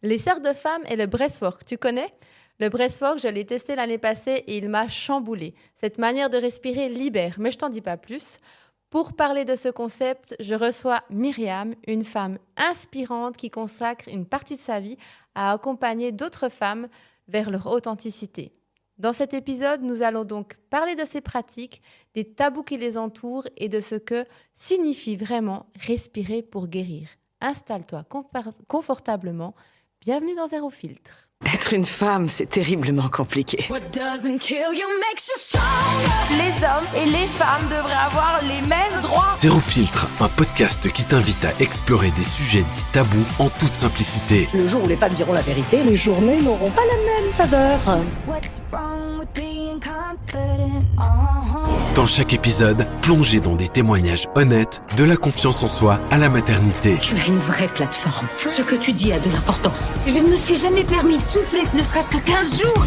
Les serres de femmes et le breathwork, tu connais? Le breathwork, je l'ai testé l'année passée et il m'a chamboulé. Cette manière de respirer libère, mais je t'en dis pas plus. Pour parler de ce concept, je reçois Myriam, une femme inspirante qui consacre une partie de sa vie à accompagner d'autres femmes vers leur authenticité. Dans cet épisode, nous allons donc parler de ces pratiques, des tabous qui les entourent et de ce que signifie vraiment respirer pour guérir. Installe-toi confortablement. Bienvenue dans Zéro Filtre. Être une femme, c'est terriblement compliqué. Les hommes et les femmes devraient avoir les mêmes droits. Zéro Filtre, un podcast qui t'invite à explorer des sujets dits tabous en toute simplicité. Le jour où les femmes diront la vérité, les journées n'auront pas la même saveur. Dans chaque épisode, plongez dans des témoignages honnêtes, de la confiance en soi à la maternité. Tu as une vraie plateforme. Ce que tu dis a de l'importance. Je ne me suis jamais permis de souffler, ne serait-ce que 15 jours.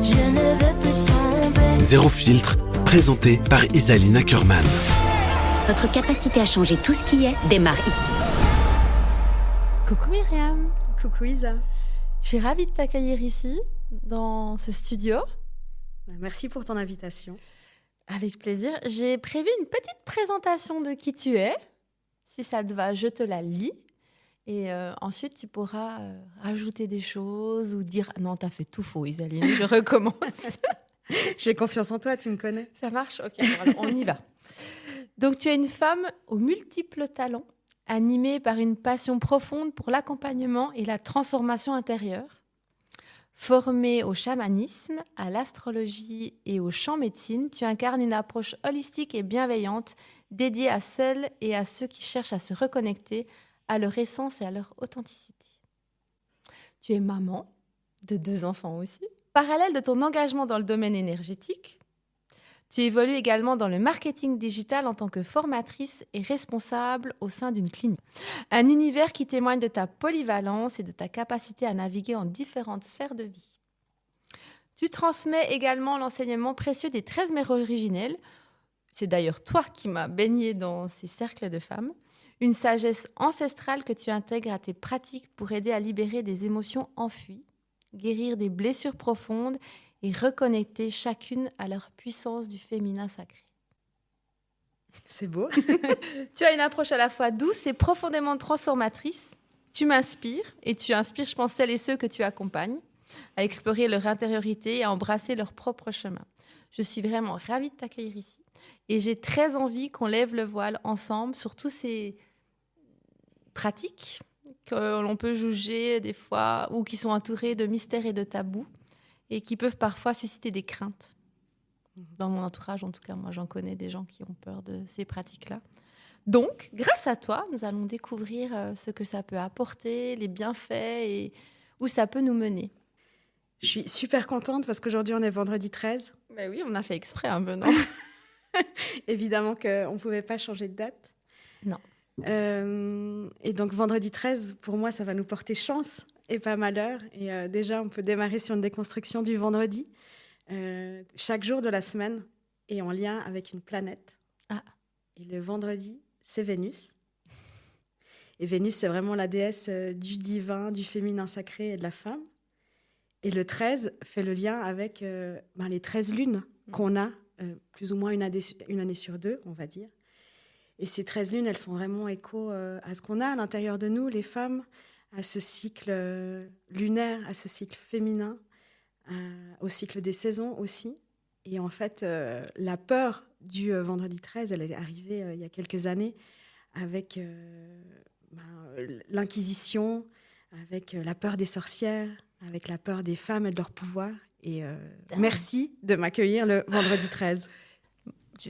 Je ne veux plus tomber. Zéro Filtre, présenté par Isaline Ackerman. Votre capacité à changer tout ce qui est démarre ici. Coucou Myriam. Coucou Isa. Je suis ravie de t'accueillir ici, dans ce studio. Merci pour ton invitation. Avec plaisir. J'ai prévu une petite présentation de qui tu es. Si ça te va, je te la lis. Et ensuite, tu pourras rajouter des choses ou dire « Non, t'as fait tout faux, Isaline, je recommence. » J'ai confiance en toi, tu me connais. Ça marche? Ok, alors on y va. Donc, tu es une femme aux multiples talents, animée par une passion profonde pour l'accompagnement et la transformation intérieure. Formée au chamanisme, à l'astrologie et au chant médecine, tu incarnes une approche holistique et bienveillante dédiée à celles et à ceux qui cherchent à se reconnecter à leur essence et à leur authenticité. Tu es maman de 2 enfants aussi. Parallèle de ton engagement dans le domaine énergétique, tu évolues également dans le marketing digital en tant que formatrice et responsable au sein d'une clinique. Un univers qui témoigne de ta polyvalence et de ta capacité à naviguer en différentes sphères de vie. Tu transmets également l'enseignement précieux des 13 mères originelles. C'est d'ailleurs toi qui m'as baignée dans ces cercles de femmes. Une sagesse ancestrale que tu intègres à tes pratiques pour aider à libérer des émotions enfuies, guérir des blessures profondes et reconnecter chacune à leur puissance du féminin sacré. C'est beau. Tu as une approche à la fois douce et profondément transformatrice. Tu m'inspires et tu inspires, je pense, celles et ceux que tu accompagnes à explorer leur intériorité et à embrasser leur propre chemin. Je suis vraiment ravie de t'accueillir ici et j'ai très envie qu'on lève le voile ensemble sur tous ces pratiques que l'on peut juger des fois ou qui sont entourées de mystères et de tabous et qui peuvent parfois susciter des craintes. Dans mon entourage, en tout cas, moi, j'en connais des gens qui ont peur de ces pratiques-là. Donc, grâce à toi, nous allons découvrir ce que ça peut apporter, les bienfaits et où ça peut nous mener. Je suis super contente parce qu'aujourd'hui, on est vendredi 13. Ben oui, on a fait exprès un peu, non? Évidemment qu'on ne pouvait pas changer de date. Non. Et donc, vendredi 13, pour moi, ça va nous porter chance et pas malheur. Et déjà, on peut démarrer sur une déconstruction du vendredi. Chaque jour de la semaine est en lien avec une planète. Ah. Et le vendredi, c'est Vénus. Et Vénus, c'est vraiment la déesse du divin, du féminin sacré et de la femme. Et le 13 fait le lien avec les 13 lunes qu'on a, plus ou moins une année sur 2, on va dire. Et ces 13 lunes, elles font vraiment écho à ce qu'on a à l'intérieur de nous, les femmes, à ce cycle lunaire, à ce cycle féminin, au cycle des saisons aussi. Et en fait, la peur du vendredi 13, elle est arrivée il y a quelques années avec l'Inquisition, avec la peur des sorcières, avec la peur des femmes et de leur pouvoir. Et merci de m'accueillir le vendredi 13.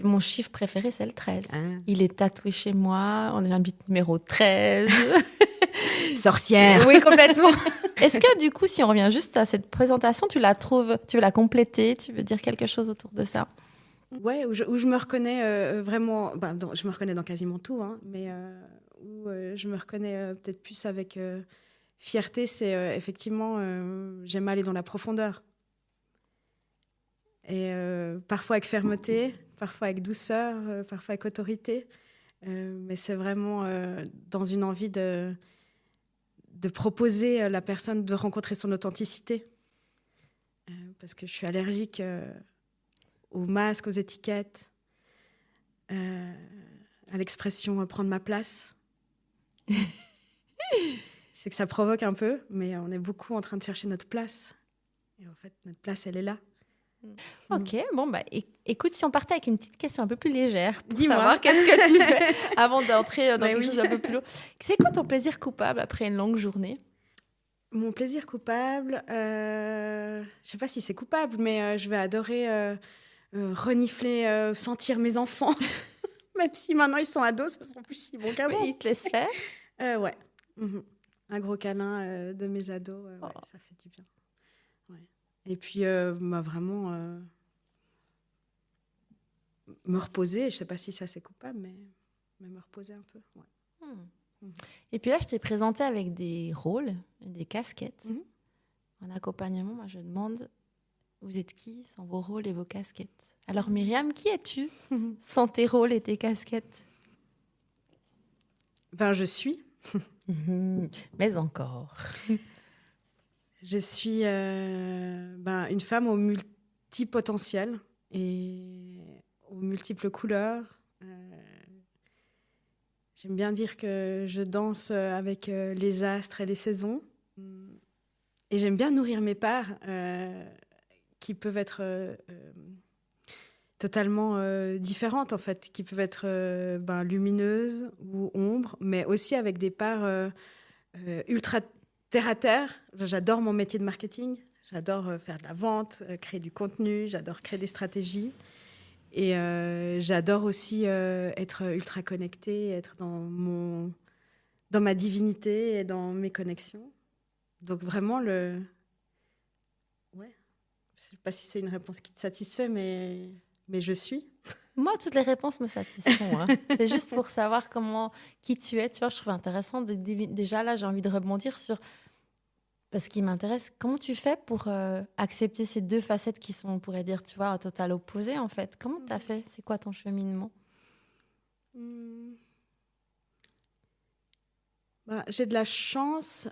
Mon chiffre préféré, c'est le 13. Ah. Il est tatoué chez moi. On est l'invite numéro 13. Sorcière. Oui, complètement. Est-ce que du coup, si on revient juste à cette présentation, tu veux la compléter? Tu veux dire quelque chose autour de ça? Ouais, où je me reconnais vraiment... je me reconnais dans quasiment tout, hein, mais où je me reconnais peut-être plus avec fierté, c'est effectivement, j'aime aller dans la profondeur. Et parfois avec fermeté, parfois avec douceur, parfois avec autorité. Mais c'est vraiment dans une envie de proposer à la personne de rencontrer son authenticité. Parce que je suis allergique aux masques, aux étiquettes, à l'expression « prendre ma place ». Je sais que ça provoque un peu, mais on est beaucoup en train de chercher notre place. Et en fait, notre place, elle est là. Ok, bon, écoute, si on partait avec une petite question un peu plus légère pour Dis-moi. savoir qu'est-ce que tu fais avant d'entrer dans quelque oui. chose d'un peu plus lourd. C'est quoi ton plaisir coupable après une longue journée? Mon plaisir coupable, je sais pas si c'est coupable, mais je vais adorer renifler, sentir mes enfants. Même si maintenant ils sont ados, ça sent plus si bon qu'avant. Oui, ils te laissent faire. Ouais. Mhm. Un gros câlin de mes ados, ouais, ça fait du bien. Ouais. Et puis, vraiment me reposer. Je sais pas si ça c'est coupable, mais me reposer un peu. Ouais. Et puis là, je t'ai présenté avec des rôles, des casquettes. En accompagnement, moi, je demande, vous êtes qui sans vos rôles et vos casquettes? Alors, Myriam, qui es-tu sans tes rôles et tes casquettes? Ben, je suis. Mais encore. Je suis une femme au multipotentiel et aux multiples couleurs. J'aime bien dire que je danse avec les astres et les saisons. Et j'aime bien nourrir mes parts qui peuvent être totalement différentes, en fait, qui peuvent être lumineuses ou ombres, mais aussi avec des parts ultra terre-à-terre. J'adore mon métier de marketing. J'adore faire de la vente, créer du contenu. J'adore créer des stratégies. Et j'adore aussi être ultra connectée, être dans ma divinité et dans mes connexions. Donc vraiment, ouais. Je ne sais pas si c'est une réponse qui te satisfait, mais je suis. Moi, toutes les réponses me satisfont. C'est juste pour savoir qui tu es. Tu vois, je trouve intéressant. Déjà, là, j'ai envie de rebondir sur... Parce qu'il m'intéresse, comment tu fais pour accepter ces deux facettes qui sont, on pourrait dire, tu vois, à total opposé, en fait? Comment tu as fait? C'est quoi ton cheminement? J'ai de la chance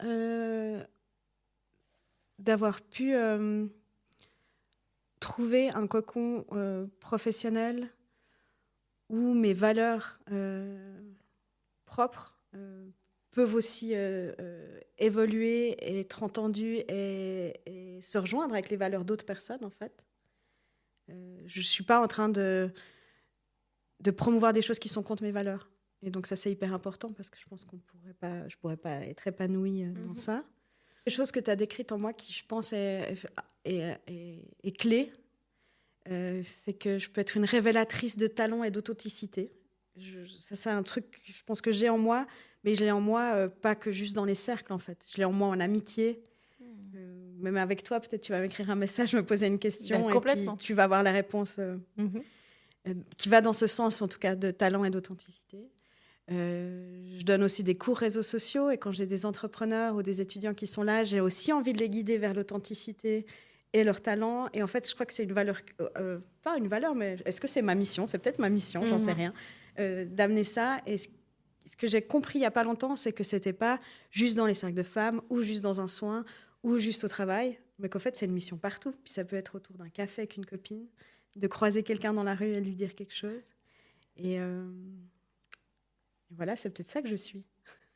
d'avoir pu trouver un cocon professionnel où mes valeurs propres peuvent aussi évoluer et être entendues et se rejoindre avec les valeurs d'autres personnes, en fait. Je ne suis pas en train de promouvoir des choses qui sont contre mes valeurs. Et donc ça, c'est hyper important parce que je pense je pourrais pas être épanouie dans ça. Les choses que tu as décrites en moi qui, je pense, est clé, c'est que je peux être une révélatrice de talent et d'authenticité. Ça, c'est un truc, je pense que j'ai en moi, mais je l'ai en moi pas que juste dans les cercles, en fait. Je l'ai en moi en amitié. Même avec toi, peut-être tu vas m'écrire un message, me poser une question et puis tu vas avoir la réponse qui va dans ce sens, en tout cas, de talent et d'authenticité. Je donne aussi des cours réseaux sociaux et quand j'ai des entrepreneurs ou des étudiants qui sont là, j'ai aussi envie de les guider vers l'authenticité et leur talent. Et en fait, je crois que c'est une valeur, pas une valeur, mais est-ce que c'est ma mission? C'est peut-être ma mission, j'en sais rien, d'amener ça. Et ce que j'ai compris il n'y a pas longtemps, c'est que ce n'était pas juste dans les cercles de femmes ou juste dans un soin ou juste au travail, mais qu'en fait, c'est une mission partout. Puis ça peut être autour d'un café avec une copine, de croiser quelqu'un dans la rue et lui dire quelque chose. Et voilà, c'est peut-être ça que je suis.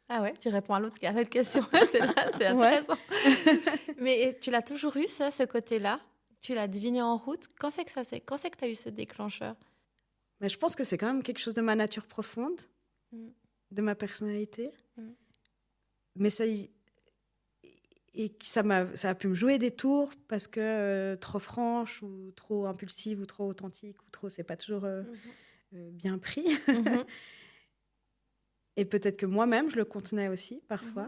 Ah ouais, tu réponds à l'autre question. C'est intéressant. Mais tu l'as toujours eu, ça, ce côté-là? Tu l'as deviné en route? Quand c'est que tu as eu ce déclencheur? Mais je pense que c'est quand même quelque chose de ma nature profonde, de ma personnalité. Mais ça a pu me jouer des tours parce que trop franche ou trop impulsive ou trop authentique ou trop, c'est pas toujours bien pris. Et peut-être que moi-même, je le contenais aussi, parfois.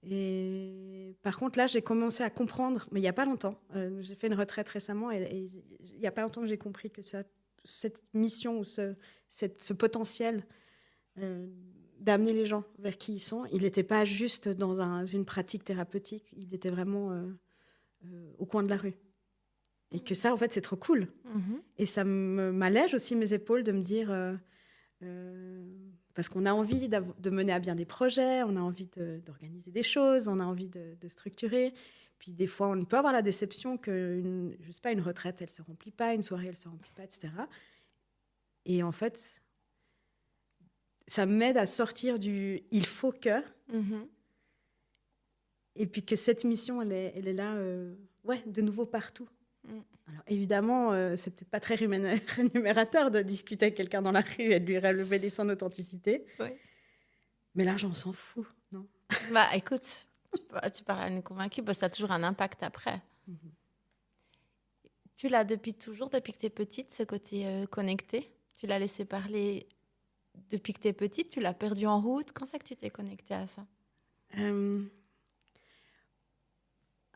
Et par contre, là, j'ai commencé à comprendre, mais il n'y a pas longtemps. J'ai fait une retraite récemment et il n'y a pas longtemps que j'ai compris que cette mission ou ce potentiel d'amener les gens vers qui ils sont, il n'était pas juste dans une pratique thérapeutique, il était vraiment au coin de la rue. Et que ça, en fait, c'est trop cool. Et ça m'allège aussi mes épaules de me dire... Parce qu'on a envie de mener à bien des projets, on a envie d'organiser des choses, on a envie de structurer. Puis des fois, on peut avoir la déception que, je sais pas, une retraite, elle se remplit pas, une soirée, elle se remplit pas, etc. Et en fait, ça m'aide à sortir du « il faut que Mhm. ». Et puis que cette mission, elle est là, de nouveau partout. Mm. Alors évidemment, c'est peut-être pas très rémunérateur de discuter avec quelqu'un dans la rue et de lui révéler son authenticité. Ouais. Mais l'argent, on s'en fout, non? Bah, écoute, tu parles à une convaincue, parce que ça a toujours un impact après. Mhm. Tu l'as depuis toujours, depuis que tu es petite, ce côté connecté? Tu l'as laissé parler depuis que tu es petite? Tu l'as perdu en route? Quand c'est que tu t'es connectée à ça?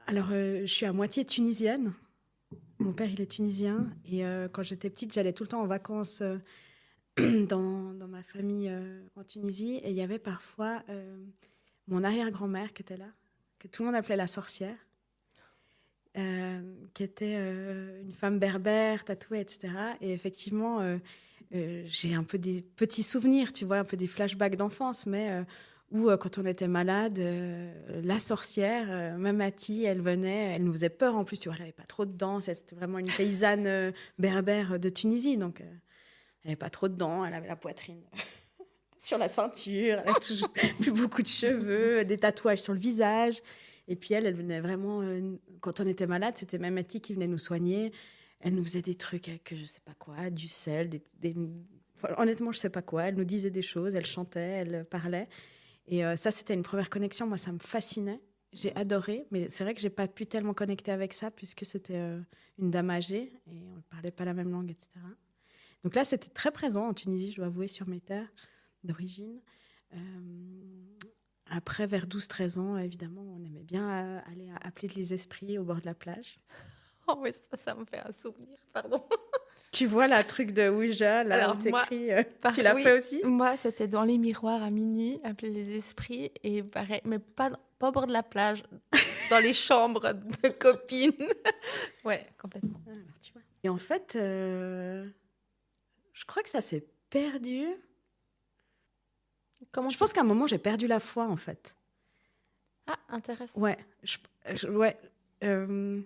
Alors, je suis à moitié tunisienne. Mon père, il est tunisien. Et quand j'étais petite, j'allais tout le temps en vacances dans ma famille en Tunisie. Et il y avait parfois mon arrière-grand-mère qui était là, que tout le monde appelait la sorcière, qui était une femme berbère, tatouée, etc. Et effectivement, j'ai un peu des petits souvenirs, tu vois, un peu des flashbacks d'enfance, mais où quand on était malade, la sorcière, Mamati, elle venait, elle nous faisait peur en plus, tu vois, elle n'avait pas trop de dents, c'était vraiment une paysanne berbère de Tunisie, donc elle n'avait pas trop de dents, elle avait la poitrine sur la ceinture, elle avait toujours plus beaucoup de cheveux, des tatouages sur le visage, et puis elle venait vraiment, quand on était malade, c'était Mamati qui venait nous soigner, elle nous faisait des trucs avec je sais pas quoi, du sel, enfin, honnêtement je sais pas quoi, elle nous disait des choses, elle chantait, elle parlait. Et ça, c'était une première connexion. Moi, ça me fascinait. J'ai adoré. Mais c'est vrai que je n'ai pas pu tellement connecter avec ça puisque c'était une dame âgée et on ne parlait pas la même langue, etc. Donc là, c'était très présent en Tunisie, je dois avouer, sur mes terres d'origine. Après, vers 12-13 ans, évidemment, on aimait bien aller appeler les esprits au bord de la plage. Oh oui, ça me fait un souvenir, pardon. Tu vois, la truc de Ouija, là, Alors, où t'écris, tu oui, l'as fait aussi? Moi, c'était dans les miroirs à minuit, appeler les esprits, et pareil, mais pas au bord de la plage, dans les chambres de copines. Ouais, complètement. Alors, tu vois. Et en fait, je crois que ça s'est perdu. Je pense qu'à un moment, j'ai perdu la foi, en fait. Ah, intéressant. Ouais. Ouais. Il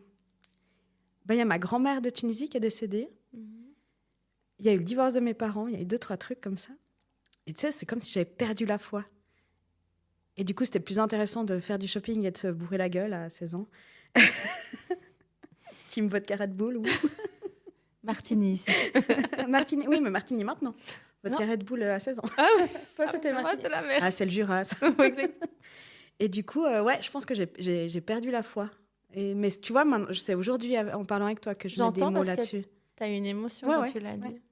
y a ma grand-mère de Tunisie qui est décédée. Il y a eu le divorce de mes parents, il y a eu 2-3 trucs comme ça. Et tu sais, c'est comme si j'avais perdu la foi. Et du coup, c'était plus intéressant de faire du shopping et de se bourrer la gueule à 16 ans. Team vodka Red Bull, oui. Martini, ici. Martini, oui, mais Martini maintenant. Vodka Red Bull à 16 ans. Ah ouais. Toi, c'était moi, Martini. c'est la même. Ah, c'est le Jura, ça. Exactement. Et du coup, ouais, je pense que j'ai perdu la foi. Mais tu vois, c'est aujourd'hui, en parlant avec toi, que je mets des mots là-dessus. Tu as eu une émotion Ouais, quand ouais, tu l'as dit. ouais.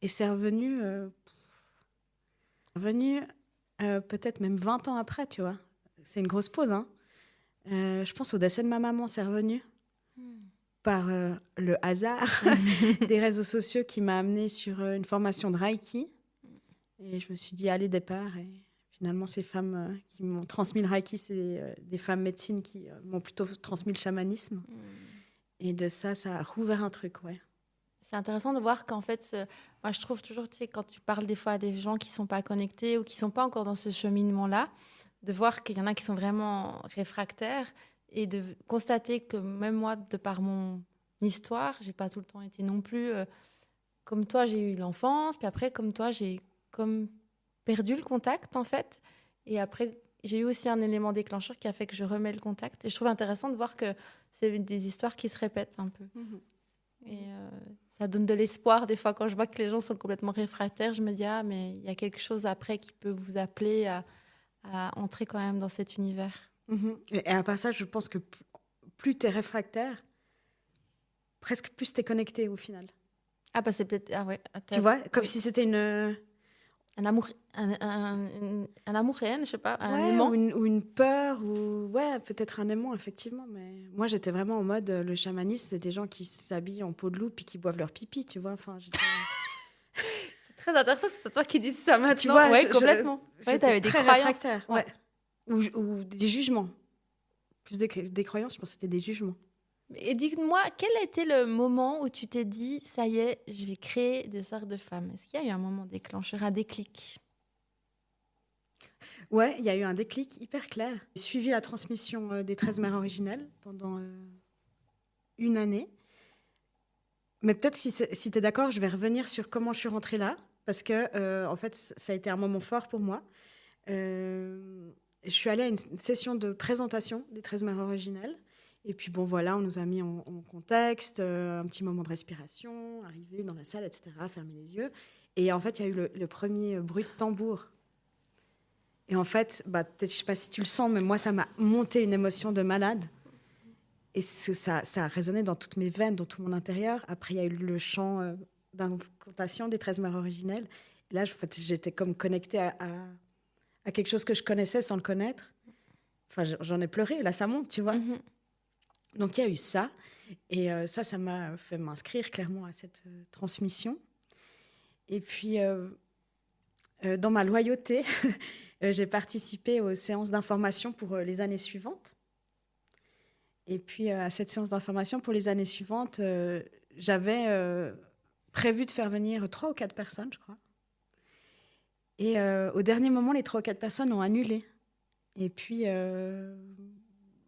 Et c'est revenu, peut-être même 20 ans après, tu vois. C'est une grosse pause, hein. Je pense au décès de ma maman, c'est revenu par le hasard des réseaux sociaux qui m'a amenée sur une formation de Reiki. Et je me suis dit, allez, départ. Et finalement, ces femmes qui m'ont transmis le Reiki, c'est des femmes médecines qui m'ont plutôt transmis le chamanisme. Et de ça, ça a rouvert un truc, ouais. C'est intéressant de voir qu'en fait, moi je trouve toujours, tu sais, quand tu parles des fois à des gens qui ne sont pas connectés ou qui ne sont pas encore dans ce cheminement-là, de voir qu'il y en a qui sont vraiment réfractaires et de constater que même moi, de par mon histoire, je n'ai pas tout le temps été non plus... comme toi, j'ai eu l'enfance, puis après, comme toi, j'ai comme perdu le contact, en fait. Et après, j'ai eu aussi un élément déclencheur qui a fait que je remets le contact. Et je trouve intéressant de voir que c'est des histoires qui se répètent un peu. Et ça donne de l'espoir. Des fois, quand je vois que les gens sont complètement réfractaires, je me dis, ah, mais il y a quelque chose après qui peut vous appeler à entrer quand même dans cet univers. Et à part ça, je pense que plus tu es réfractaire, presque plus tu es connecté au final. Ah, bah c'est peut-être... Ah ouais. Tu vois, comme si c'était un amour réel, je sais pas, un ouais, aimant. ou une peur, ou ouais, peut-être un aimant, effectivement. Mais moi, j'étais vraiment en mode, le chamanisme, c'est des gens qui s'habillent en peau de loup puis qui boivent leur pipi, tu vois. Enfin, c'est très intéressant que c'est toi qui dis ça maintenant. Tu vois, ouais, complètement. Ouais, t'avais des très croyances. Ouais. Ou des jugements. Plus des croyances, je pense que c'était des jugements. Et dis-moi, quel a été le moment où tu t'es dit, ça y est, je vais créer des cercles de femmes? Est-ce qu'il y a eu un moment déclencheur, un déclic? Ouais, il y a eu un déclic hyper clair. J'ai suivi la transmission des 13 mères originelles pendant une année. Mais peut-être, si tu es d'accord, je vais revenir sur comment je suis rentrée là. Parce que, en fait, ça a été un moment fort pour moi. Je suis allée à une session de présentation des 13 mères originelles. Et puis, bon, voilà, on nous a mis en contexte, un petit moment de respiration, arriver dans la salle, etc., fermer les yeux. Et en fait, il y a eu le premier bruit de tambour. Et en fait, peut-être, je ne sais pas si tu le sens, mais moi, ça m'a monté une émotion de malade. Et ça a résonné dans toutes mes veines, dans tout mon intérieur. Après, il y a eu le chant d'incantation des 13 mères originelles. Et là, j'étais comme connectée à quelque chose que je connaissais sans le connaître. Enfin, j'en ai pleuré. Là, ça monte, tu vois. Mm-hmm. Donc, il y a eu ça. Et ça m'a fait m'inscrire clairement à cette transmission. Et puis, dans ma loyauté, j'ai participé aux séances d'information pour les années suivantes. Et puis, à cette séance d'information pour les années suivantes, j'avais prévu de faire venir 3 ou 4 personnes, je crois. Et au dernier moment, les 3 ou 4 personnes ont annulé. Et puis, je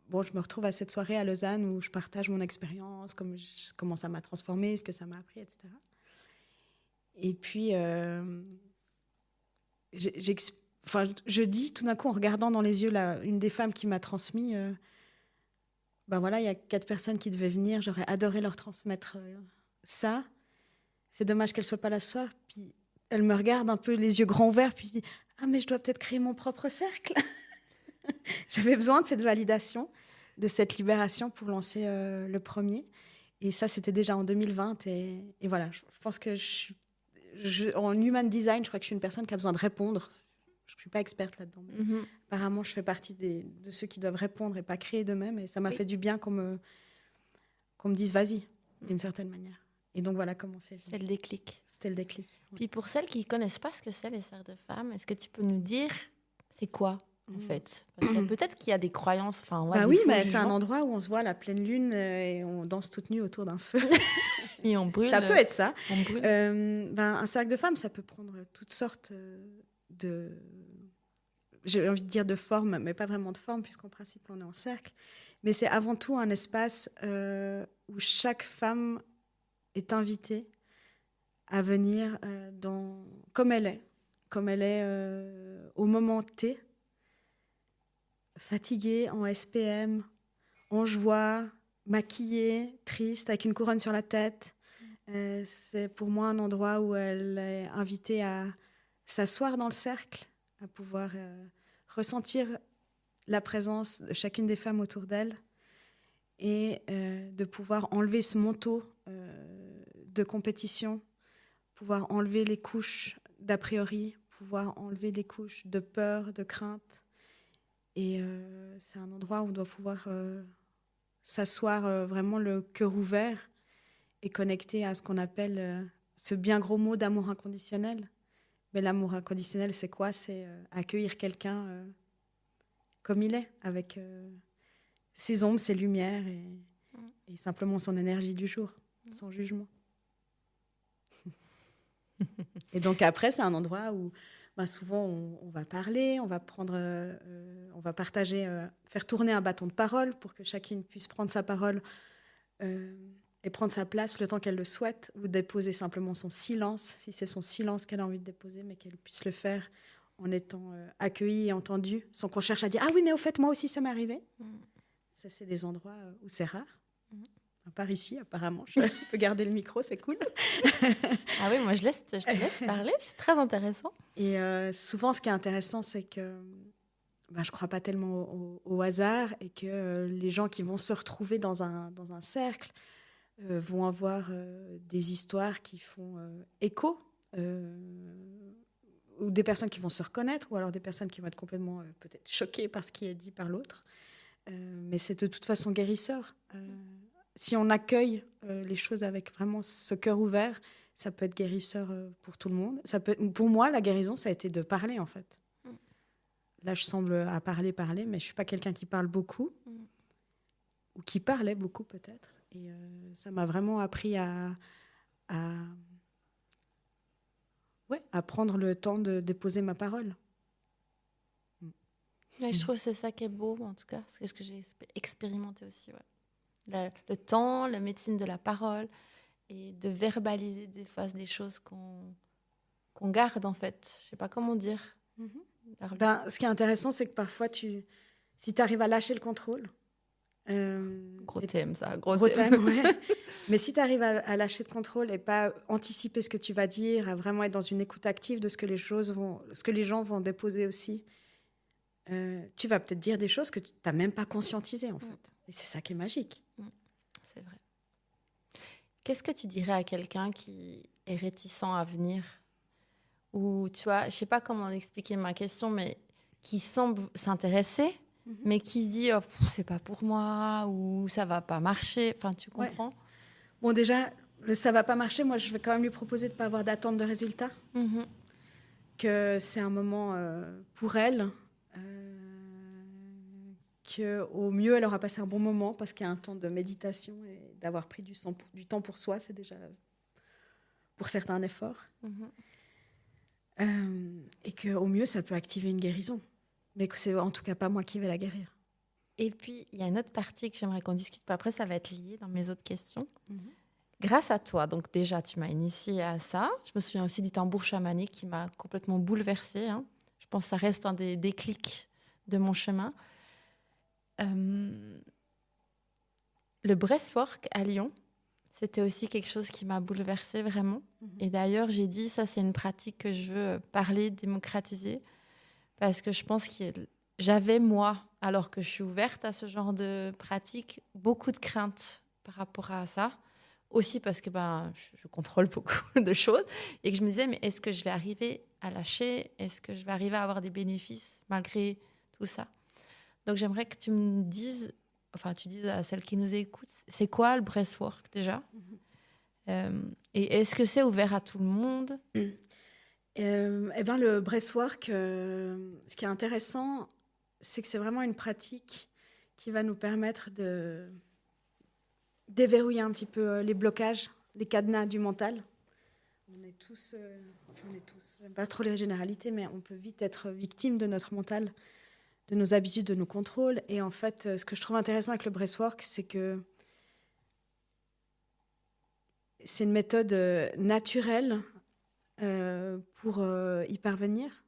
me retrouve à cette soirée à Lausanne où je partage mon expérience, comment ça m'a transformée, ce que ça m'a appris, etc. Et puis, je dis tout d'un coup, en regardant dans les yeux une des femmes qui m'a transmis, il y a 4 personnes qui devaient venir, j'aurais adoré leur transmettre ça. C'est dommage qu'elles ne soient pas là ce soir. Puis elle me regarde un peu les yeux grands ouverts, puis dit « Ah, mais je dois peut-être créer mon propre cercle !» J'avais besoin de cette validation, de cette libération pour lancer le premier. Et ça, c'était déjà en 2020. Et voilà, je pense que en human design, je crois que je suis une personne qui a besoin de répondre. Je ne suis pas experte là-dedans. Mais apparemment, je fais partie de ceux qui doivent répondre et pas créer d'eux-mêmes. Et ça m'a fait du bien qu'on me dise « Vas-y », d'une certaine manière. Et donc, voilà comment c'est. C'est le déclic. C'était le déclic. Oui. Puis pour celles qui ne connaissent pas ce que c'est les cercles de femmes, est-ce que tu peux nous dire c'est quoi en fait? Parce que peut-être qu'il y a des croyances. Oui, mais c'est un endroit où on se voit à la pleine lune et on danse toutes nues autour d'un feu. Et on brûle. Ça peut être ça. On brûle. Un cercle de femmes, ça peut prendre toutes sortes de... J'ai envie de dire de formes, mais pas vraiment de forme, puisqu'en principe, on est en cercle. Mais c'est avant tout un espace où chaque femme est invitée à venir comme elle est au moment T, fatiguée, en SPM, en joie, maquillée, triste, avec une couronne sur la tête. C'est pour moi un endroit où elle est invitée à s'asseoir dans le cercle, à pouvoir ressentir la présence de chacune des femmes autour d'elle et de pouvoir enlever ce manteau de compétition, pouvoir enlever les couches d'a priori, pouvoir enlever les couches de peur, de crainte. Et c'est un endroit où on doit pouvoir s'asseoir vraiment le cœur ouvert et connecté à ce qu'on appelle ce bien gros mot d'amour inconditionnel. Mais l'amour inconditionnel, c'est quoi? C'est accueillir quelqu'un comme il est, avec ses ombres, ses lumières et simplement son énergie du jour, sans jugement. Et donc après, c'est un endroit où souvent on va parler, on va partager, faire tourner un bâton de parole pour que chacune puisse prendre sa parole et prendre sa place le temps qu'elle le souhaite, ou déposer simplement son silence, si c'est son silence qu'elle a envie de déposer, mais qu'elle puisse le faire en étant accueillie et entendue, sans qu'on cherche à dire « Ah oui, mais au fait, moi aussi, ça m'est arrivé ». Ça, c'est des endroits où c'est rare. Par ici, apparemment. Je peux garder le micro, c'est cool. Ah oui, moi, je te laisse parler. C'est très intéressant. Et souvent, ce qui est intéressant, c'est que je ne crois pas tellement au hasard et que les gens qui vont se retrouver dans un cercle vont avoir des histoires qui font écho, ou des personnes qui vont se reconnaître, ou alors des personnes qui vont être complètement peut-être choquées par ce qui est dit par l'autre. Mais c'est de toute façon guérisseur. Si on accueille les choses avec vraiment ce cœur ouvert, ça peut être guérisseur pour tout le monde. Pour moi, la guérison, ça a été de parler, en fait. Là, je semble à parler, mais je ne suis pas quelqu'un qui parle beaucoup. ou qui parlait beaucoup peut-être. Et ça m'a vraiment appris à prendre le temps de déposer ma parole. Mais je trouve que c'est ça qui est beau, en tout cas, c'est ce que j'ai expérimenté aussi. Ouais. Le temps, la médecine de la parole, et de verbaliser des fois des choses qu'on garde, en fait. Je sais pas comment dire. Ce qui est intéressant, c'est que parfois, si tu arrives à lâcher le contrôle... gros thème, ça. Gros thème, ouais. Mais si tu arrives à lâcher le contrôle et pas anticiper ce que tu vas dire, à vraiment être dans une écoute active de ce que les gens vont déposer aussi, tu vas peut-être dire des choses que tu n'as même pas conscientisées, en fait. Et c'est ça qui est magique. C'est vrai. Qu'est-ce que tu dirais à quelqu'un qui est réticent à venir, ou tu vois, je sais pas comment expliquer ma question, mais qui semble s'intéresser, mais qui se dit c'est pas pour moi, ou ça va pas marcher. Enfin, tu comprends? Ouais. Bon, déjà, ça va pas marcher. Moi, je vais quand même lui proposer de pas avoir d'attente de résultat, que c'est un moment pour elle, qu'au mieux, elle aura passé un bon moment parce qu'il y a un temps de méditation et d'avoir pris du temps pour soi, c'est déjà pour certains un effort. Et qu'au mieux, ça peut activer une guérison. Mais que c'est en tout cas pas moi qui vais la guérir. Et puis, il y a une autre partie que j'aimerais qu'on discute. Après, ça va être lié dans mes autres questions. Grâce à toi, donc déjà, tu m'as initiée à ça. Je me souviens aussi du tambour chamanique qui m'a complètement bouleversée. Je pense que ça reste un des déclics de mon chemin. Le breathwork à Lyon, c'était aussi quelque chose qui m'a bouleversée vraiment. Et d'ailleurs, j'ai dit, ça, c'est une pratique que je veux parler, démocratiser, parce que je pense que j'avais, moi, alors que je suis ouverte à ce genre de pratique, beaucoup de craintes par rapport à ça. Aussi parce que je contrôle beaucoup de choses et que je me disais, mais est-ce que je vais arriver à lâcher? Est-ce que je vais arriver à avoir des bénéfices malgré tout ça? Donc, j'aimerais que tu me dises, tu dises à celles qui nous écoutent, c'est quoi le breathwork déjà? Et est-ce que c'est ouvert à tout le monde? Le breathwork, ce qui est intéressant, c'est que c'est vraiment une pratique qui va nous permettre de déverrouiller un petit peu les blocages, les cadenas du mental. On est tous, j'aime pas trop les généralités, mais on peut vite être victime de notre mental, de nos habitudes, de nos contrôles. Et en fait, ce que je trouve intéressant avec le breathwork, c'est que c'est une méthode naturelle pour y parvenir.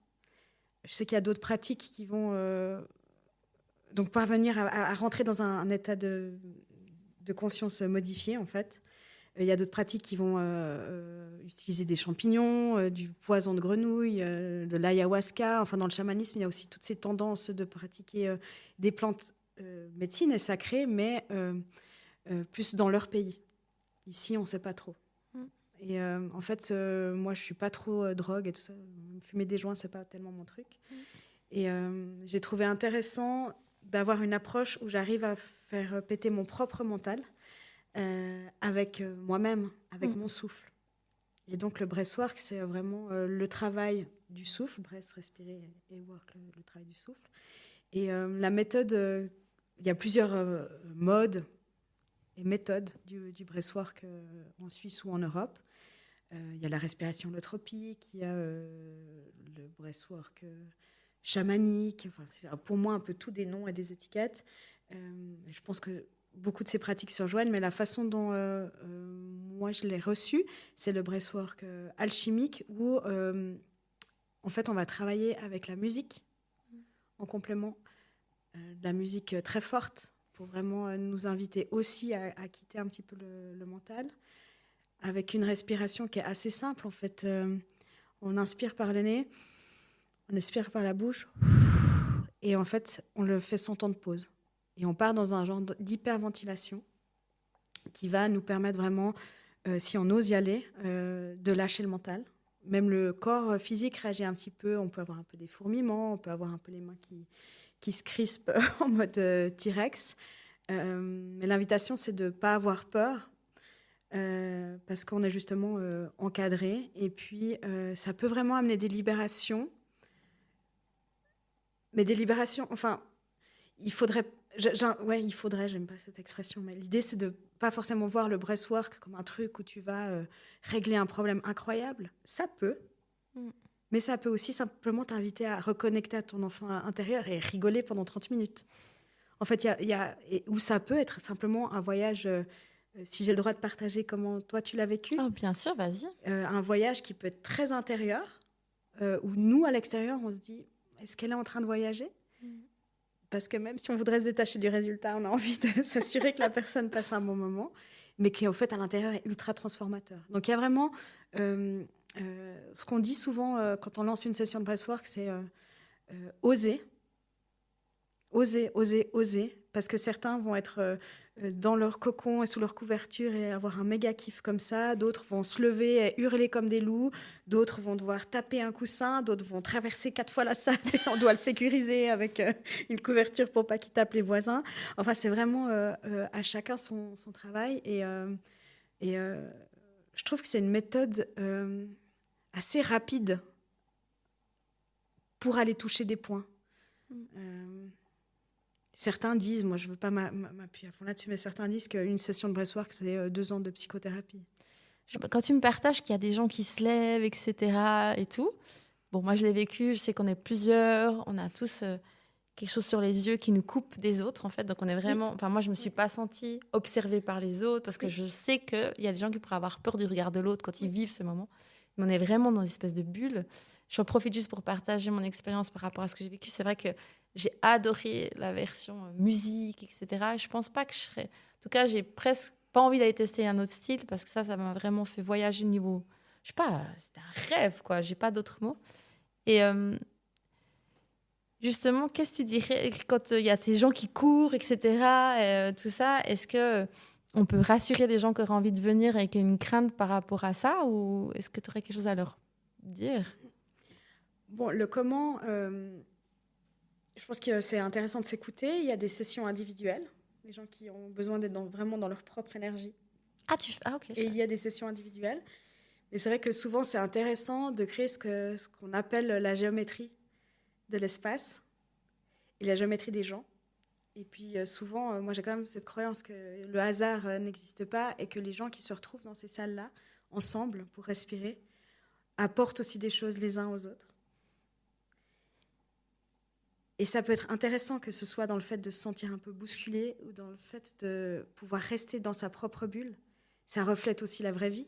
Je sais qu'il y a d'autres pratiques qui vont donc parvenir à rentrer dans un état de conscience modifié, en fait. Il y a d'autres pratiques qui vont utiliser des champignons, du poison de grenouille, de l'ayahuasca. Enfin, dans le chamanisme, il y a aussi toutes ces tendances de pratiquer des plantes médecines et sacrées, mais plus dans leur pays. Ici, on ne sait pas trop. Et en fait, moi, je ne suis pas trop drogue et tout ça. Fumer des joints, ce n'est pas tellement mon truc. Et j'ai trouvé intéressant d'avoir une approche où j'arrive à faire péter mon propre mental avec moi-même, avec mon souffle. Et donc, le breathwork, c'est vraiment le travail du souffle. Breath, respirer, et work, le travail du souffle. Et la méthode, il y a plusieurs modes et méthodes du breathwork en Suisse ou en Europe. Il y a la respiration holotropique, il y a le breathwork chamanique. Enfin, c'est pour moi un peu tout des noms et des étiquettes. Je pense que beaucoup de ces pratiques se rejoignent, mais la façon dont moi je l'ai reçue, c'est le breathwork alchimique où en fait on va travailler avec la musique en complément, de la musique très forte pour vraiment nous inviter aussi à quitter un petit peu le mental, avec une respiration qui est assez simple en fait. On inspire par le nez, on expire par la bouche, et en fait on le fait sans temps de pause. Et on part dans un genre d'hyperventilation qui va nous permettre vraiment, si on ose y aller, de lâcher le mental. Même le corps physique réagit un petit peu. On peut avoir un peu des fourmillements, on peut avoir un peu les mains qui se crispent en mode T-Rex. Mais l'invitation, c'est de ne pas avoir peur parce qu'on est justement encadré. Et puis, ça peut vraiment amener des libérations. Mais des libérations, enfin... Ouais, il faudrait, j'aime pas cette expression, mais l'idée, c'est de pas forcément voir le breathwork comme un truc où tu vas régler un problème incroyable. Ça peut, mais ça peut aussi simplement t'inviter à reconnecter à ton enfant intérieur et rigoler pendant 30 minutes. En fait, ou ça peut être simplement un voyage, si j'ai le droit de partager comment toi tu l'as vécu. Oh, bien sûr, vas-y. Un voyage qui peut être très intérieur, où nous, à l'extérieur, on se dit, est-ce qu'elle est en train de voyager ? Parce que même si on voudrait se détacher du résultat, on a envie de s'assurer que la personne passe un bon moment, mais qui, en fait, à l'intérieur, est ultra transformateur. Donc, il y a vraiment... ce qu'on dit souvent quand on lance une session de breathwork, c'est oser. Oser, oser, oser. Parce que certains vont être dans leur cocon et sous leur couverture et avoir un méga kiff comme ça. D'autres vont se lever et hurler comme des loups. D'autres vont devoir taper un coussin. D'autres vont traverser 4 fois la salle et on doit le sécuriser avec une couverture pour pas qu'il tape les voisins. Enfin, c'est vraiment à chacun son travail. Et je trouve que c'est une méthode assez rapide pour aller toucher des points. Certains disent, moi je ne veux pas m'appuyer à fond là-dessus, mais certains disent qu'une session de breathwork, c'est 2 ans de psychothérapie. Quand tu me partages qu'il y a des gens qui se lèvent, etc. et tout, bon, moi je l'ai vécu, je sais qu'on est plusieurs, on a tous quelque chose sur les yeux qui nous coupe des autres, en fait. Donc on est vraiment... Enfin, moi je ne me suis pas sentie observée par les autres parce que je sais qu'il y a des gens qui pourraient avoir peur du regard de l'autre quand ils vivent ce moment. Mais on est vraiment dans une espèce de bulle. J'en profite juste pour partager mon expérience par rapport à ce que j'ai vécu. C'est vrai que j'ai adoré la version musique, etc. Et je pense pas que je serais... En tout cas, j'ai presque pas envie d'aller tester un autre style parce que ça m'a vraiment fait voyager au niveau... Je sais pas, c'était un rêve, quoi. J'ai pas d'autres mots. Et justement, qu'est-ce que tu dirais quand il y a ces gens qui courent, etc. Tout ça, est-ce que on peut rassurer les gens qui auraient envie de venir et qui ont une crainte par rapport à ça, ou est-ce que tu aurais quelque chose à leur dire ? Bon, le comment... je pense que c'est intéressant de s'écouter. Il y a des sessions individuelles, les gens qui ont besoin d'être vraiment dans leur propre énergie. Ok. Et il y a des sessions individuelles. Et c'est vrai que souvent, c'est intéressant de créer ce qu'on appelle la géométrie de l'espace et la géométrie des gens. Et puis souvent, moi j'ai quand même cette croyance que le hasard n'existe pas et que les gens qui se retrouvent dans ces salles-là, ensemble, pour respirer, apportent aussi des choses les uns aux autres. Et ça peut être intéressant que ce soit dans le fait de se sentir un peu bousculé ou dans le fait de pouvoir rester dans sa propre bulle. Ça reflète aussi la vraie vie.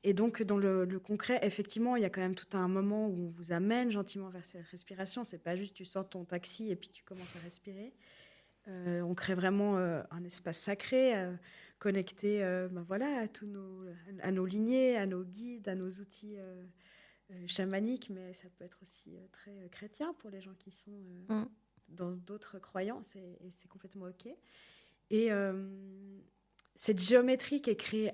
Et donc, dans le concret, effectivement, il y a quand même tout un moment où on vous amène gentiment vers cette respiration. C'est pas juste tu sors ton taxi et puis tu commences à respirer. On crée vraiment un espace sacré, connecté voilà, à nos lignées, à nos guides, à nos outils chamaniques, mais ça peut être aussi très chrétien pour les gens qui sont dans d'autres croyances, et c'est complètement OK. Et cette géométrie qui est créée,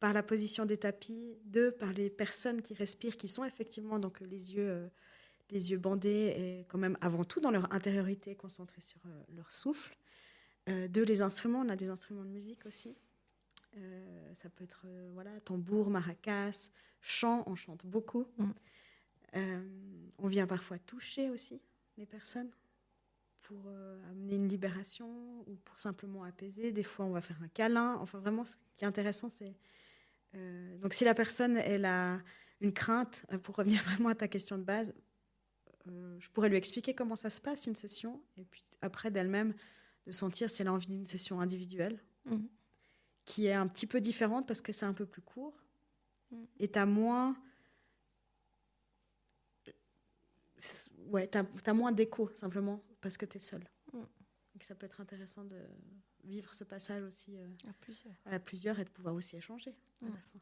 par la position des tapis, 2, par les personnes qui respirent, qui sont effectivement donc les yeux bandés et quand même avant tout dans leur intériorité, concentrés sur leur souffle. 2, les instruments, on a des instruments de musique aussi. Ça peut être tambour, maracas, chant, on chante beaucoup. On vient parfois toucher aussi les personnes pour amener une libération ou pour simplement apaiser. Des fois, on va faire un câlin. Enfin, vraiment, ce qui est intéressant, c'est... donc, si la personne elle a une crainte, pour revenir vraiment à ta question de base, je pourrais lui expliquer comment ça se passe, une session, et puis après, d'elle-même, de sentir si elle a envie d'une session individuelle, qui est un petit peu différente parce que c'est un peu plus court, et t'as moins... t'as moins d'écho, simplement, parce que t'es seule. Donc, ça peut être intéressant de vivre ce passage aussi à plusieurs et de pouvoir aussi échanger à la fin.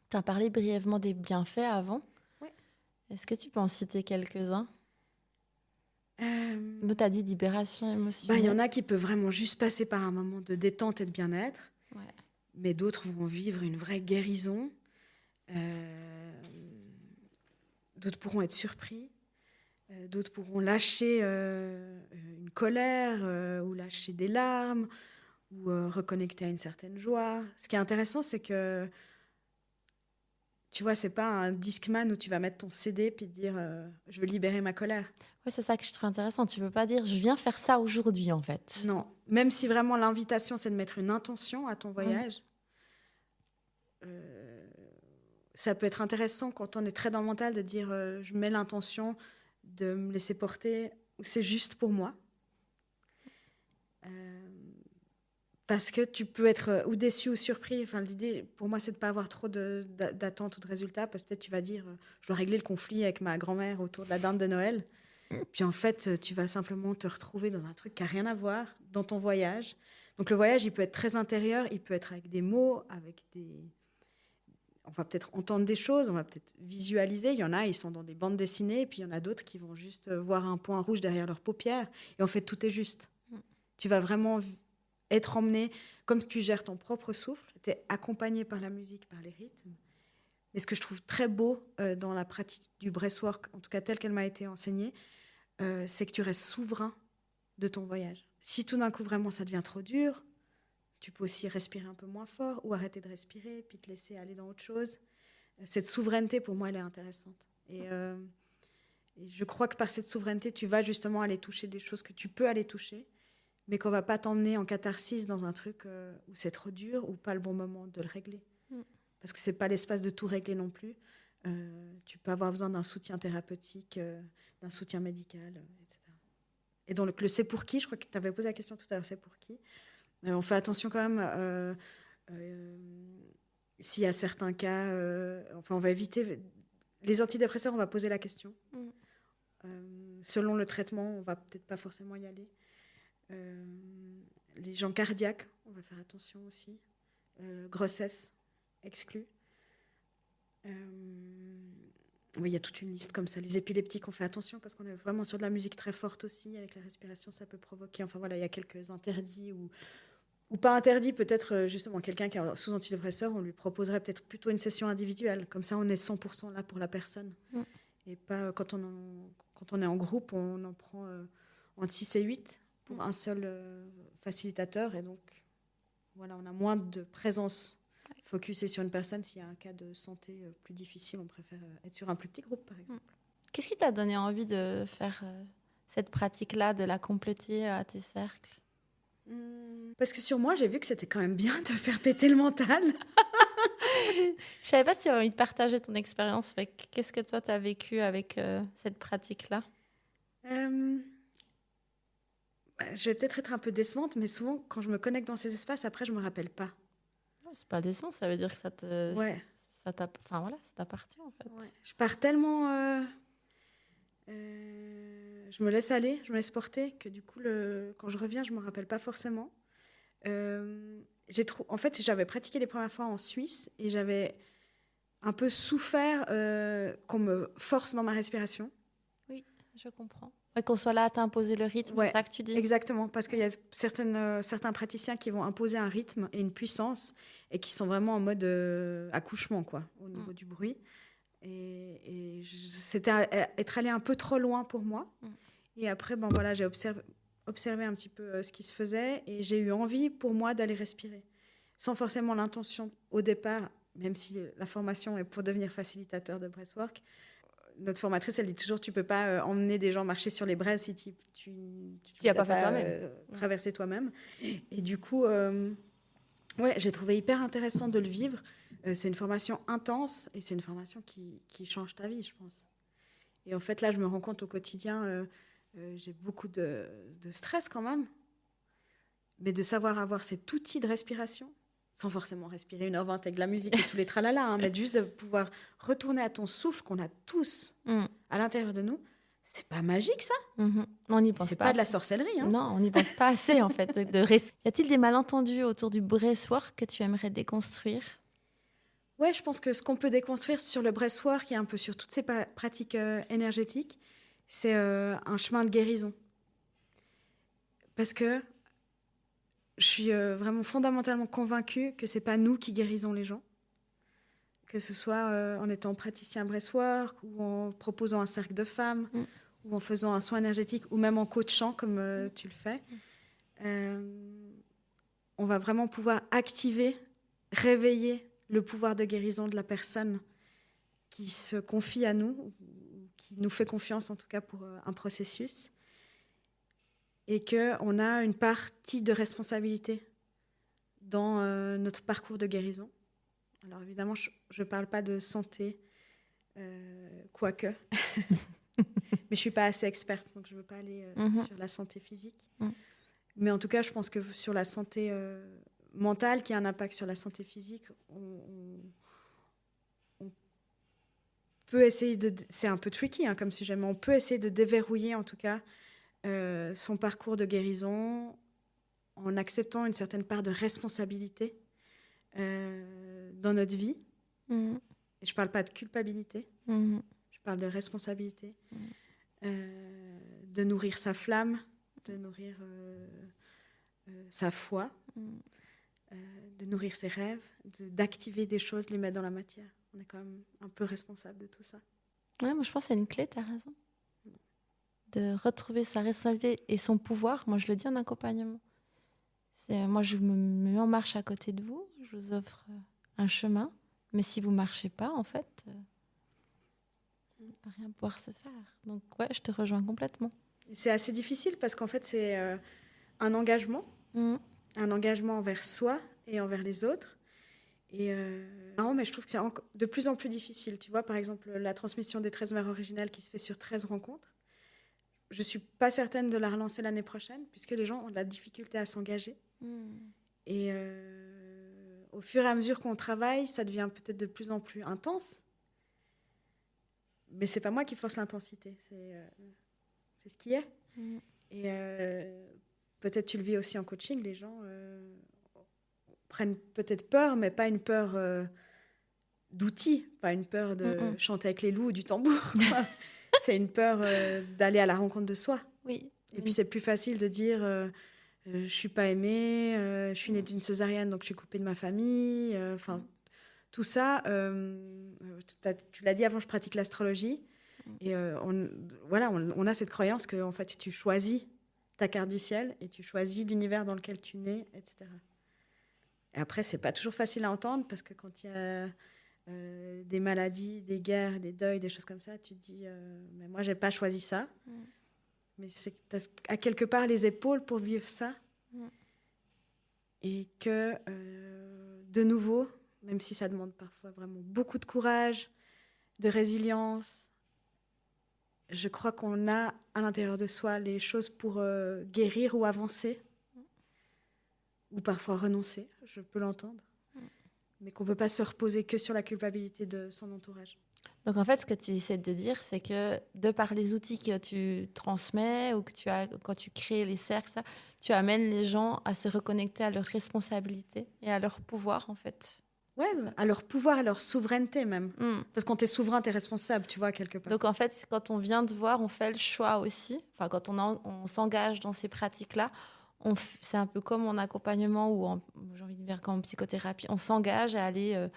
Tu as parlé brièvement des bienfaits avant. Ouais. Est-ce que tu peux en citer quelques-uns ? Tu as dit libération émotionnelle. Il y en a qui peuvent vraiment juste passer par un moment de détente et de bien-être. Ouais. Mais d'autres vont vivre une vraie guérison. D'autres pourront être surpris. D'autres pourront lâcher une colère ou lâcher des larmes ou reconnecter à une certaine joie. Ce qui est intéressant, c'est que Tu vois, c'est pas un Discman où tu vas mettre ton CD puis te dire je veux libérer ma colère. Ouais, c'est ça que je trouve intéressant. Tu peux pas dire je viens faire ça aujourd'hui en fait. Non, même si vraiment l'invitation c'est de mettre une intention à ton voyage, ça peut être intéressant quand on est très dans le mental de dire je mets l'intention de me laisser porter ou c'est juste pour moi. Parce que tu peux être ou déçu ou surpris. Enfin, l'idée, pour moi, c'est de ne pas avoir trop d'attentes ou de résultats. Parce que peut-être tu vas dire, je dois régler le conflit avec ma grand-mère autour de la dinde de Noël. Puis en fait, tu vas simplement te retrouver dans un truc qui n'a rien à voir dans ton voyage. Donc le voyage, il peut être très intérieur, il peut être avec des mots, avec des... On va peut-être entendre des choses, on va peut-être visualiser. Il y en a, ils sont dans des bandes dessinées. Et puis il y en a d'autres qui vont juste voir un point rouge derrière leurs paupières. Et en fait, tout est juste. Tu vas vraiment... être emmené, comme tu gères ton propre souffle, tu es accompagné par la musique, par les rythmes. Mais ce que je trouve très beau dans la pratique du breathwork, en tout cas telle qu'elle m'a été enseignée, c'est que tu restes souverain de ton voyage. Si tout d'un coup vraiment ça devient trop dur, tu peux aussi respirer un peu moins fort ou arrêter de respirer puis te laisser aller dans autre chose. Cette souveraineté, pour moi, elle est intéressante. Et je crois que par cette souveraineté, tu vas justement aller toucher des choses que tu peux aller toucher, mais qu'on ne va pas t'emmener en catharsis dans un truc où c'est trop dur ou pas le bon moment de le régler. Parce que ce n'est pas l'espace de tout régler non plus. Tu peux avoir besoin d'un soutien thérapeutique, d'un soutien médical, etc. Et donc, le c'est pour qui, je crois que tu avais posé la question tout à l'heure, c'est pour qui. On fait attention quand même, s'il y a certains cas, on va éviter... Les antidépresseurs, on va poser la question. Selon le traitement, on ne va peut-être pas forcément y aller. Les gens cardiaques, on va faire attention aussi. Grossesse exclue. Oui, il y a toute une liste comme ça. Les épileptiques, on fait attention parce qu'on est vraiment sur de la musique très forte aussi. Avec la respiration, ça peut provoquer... Enfin voilà, il y a quelques interdits ou pas interdits. Peut-être justement quelqu'un qui est sous antidépresseur, on lui proposerait peut-être plutôt une session individuelle. Comme ça, on est 100% là pour la personne. Et pas quand on est en groupe, on en prend entre 6 et 8 pour un seul facilitateur. Et donc, voilà, on a moins de présence focusée sur une personne. S'il y a un cas de santé plus difficile, on préfère être sur un plus petit groupe, par exemple. Qu'est-ce qui t'a donné envie de faire cette pratique-là, de la compléter à tes cercles? Parce que sur moi, j'ai vu que c'était quand même bien de faire péter le mental. Je savais pas si tu avais envie de partager ton expérience. Qu'est-ce que toi, tu as vécu avec cette pratique-là? Je vais peut-être être un peu décevante, mais souvent, quand je me connecte dans ces espaces, après, je ne me rappelle pas. Non, c'est pas décevant, ça veut dire que ça t'appartient, en fait. Ouais. Je pars tellement... je me laisse aller, je me laisse porter, que du coup, quand je reviens, je ne me rappelle pas forcément. En fait, j'avais pratiqué les premières fois en Suisse et j'avais un peu souffert qu'on me force dans ma respiration. Oui, je comprends. Ouais, qu'on soit là à t'imposer le rythme, c'est ça que tu dis? Exactement, parce qu'il y a certains praticiens qui vont imposer un rythme et une puissance et qui sont vraiment en mode accouchement, quoi, au niveau du bruit. Et c'était être allé un peu trop loin pour moi. Et après, j'ai observé un petit peu ce qui se faisait et j'ai eu envie pour moi d'aller respirer. Sans forcément l'intention au départ, même si la formation est pour devenir facilitateur de breathwork. Notre formatrice, elle dit toujours, tu ne peux pas emmener des gens marcher sur les braises si tu n'as pas fait toi-même. Traverser toi-même. Et du coup, j'ai trouvé hyper intéressant de le vivre. C'est une formation intense et c'est une formation qui change ta vie, je pense. Et en fait, là, je me rends compte au quotidien, j'ai beaucoup de stress quand même. Mais de savoir avoir cet outil de respiration, sans forcément respirer 1h20 avec de la musique et tous les tralala, mais juste de pouvoir retourner à ton souffle qu'on a tous à l'intérieur de nous, c'est pas magique, ça? On n'y pense pas. C'est pas de la sorcellerie. Hein. Non, on n'y pense pas assez, en fait. Y a-t-il des malentendus autour du breathwork que tu aimerais déconstruire? Ouais, je pense que ce qu'on peut déconstruire sur le breathwork et un peu sur toutes ces pratiques énergétiques, c'est un chemin de guérison. Parce que je suis vraiment fondamentalement convaincue que c'est pas nous qui guérissons les gens. Que ce soit en étant praticien breathwork ou en proposant un cercle de femmes ou en faisant un soin énergétique ou même en coachant comme tu le fais. On va vraiment pouvoir activer, réveiller le pouvoir de guérison de la personne qui se confie à nous, ou qui nous fait confiance en tout cas pour un processus, et qu'on a une partie de responsabilité dans notre parcours de guérison. Alors évidemment, je ne parle pas de santé, quoique, mais je ne suis pas assez experte, donc je ne veux pas aller sur la santé physique. Mais en tout cas, je pense que sur la santé mentale, qui a un impact sur la santé physique, on peut essayer de... C'est un peu tricky comme sujet, mais on peut essayer de déverrouiller en tout cas son parcours de guérison en acceptant une certaine part de responsabilité dans notre vie. Et je ne parle pas de culpabilité, je parle de responsabilité, de nourrir sa flamme, de nourrir sa foi, de nourrir ses rêves, d'activer des choses, les mettre dans la matière. On est quand même un peu responsable de tout ça. Ouais, moi je pense que c'est une clé, tu as raison. De retrouver sa responsabilité et son pouvoir. Moi je le dis en accompagnement. Moi je me mets en marche à côté de vous, je vous offre un chemin, mais si vous ne marchez pas, en fait, il ne va rien pouvoir se faire. Donc ouais, je te rejoins complètement. C'est assez difficile parce qu'en fait c'est un engagement envers soi et envers les autres. Et non, mais je trouve que c'est de plus en plus difficile. Tu vois, par exemple, la transmission des 13 mères originales qui se fait sur 13 rencontres. Je ne suis pas certaine de la relancer l'année prochaine, puisque les gens ont de la difficulté à s'engager. Et au fur et à mesure qu'on travaille, ça devient peut-être de plus en plus intense. Mais ce n'est pas moi qui force l'intensité, c'est ce qui est. Et peut-être tu le vis aussi en coaching, les gens... prennent peut-être peur, mais pas une peur d'outils, pas une peur de chanter avec les loups ou du tambour. C'est une peur d'aller à la rencontre de soi. Oui. Et puis c'est plus facile de dire je suis pas aimée, je suis née d'une césarienne donc je suis coupée de ma famille. Tout ça, tu l'as dit avant, je pratique l'astrologie. Et on a cette croyance que en fait, tu choisis ta carte du ciel et tu choisis l'univers dans lequel tu nais, etc. Et après, c'est pas toujours facile à entendre parce que quand il y a des maladies, des guerres, des deuils, des choses comme ça, tu te dis mais moi, j'ai pas choisi ça. Mais c'est que t'as à quelque part les épaules pour vivre ça. Et que, de nouveau, même si ça demande parfois vraiment beaucoup de courage, de résilience, je crois qu'on a à l'intérieur de soi les choses pour guérir ou avancer. Ou parfois renoncer, je peux l'entendre, mais qu'on ne peut pas se reposer que sur la culpabilité de son entourage. Donc en fait, ce que tu essaies de dire, c'est que de par les outils que tu transmets ou que tu as quand tu crées les cercles, ça, tu amènes les gens à se reconnecter à leur responsabilité et à leur pouvoir, en fait. Ouais, à leur pouvoir et leur souveraineté même. Parce que quand tu es souverain, tu es responsable, tu vois, quelque part. Donc en fait, quand on vient te voir, on fait le choix aussi. Enfin, quand on s'engage dans ces pratiques-là, c'est un peu comme en accompagnement ou j'ai envie de dire qu'en psychothérapie, on s'engage à aller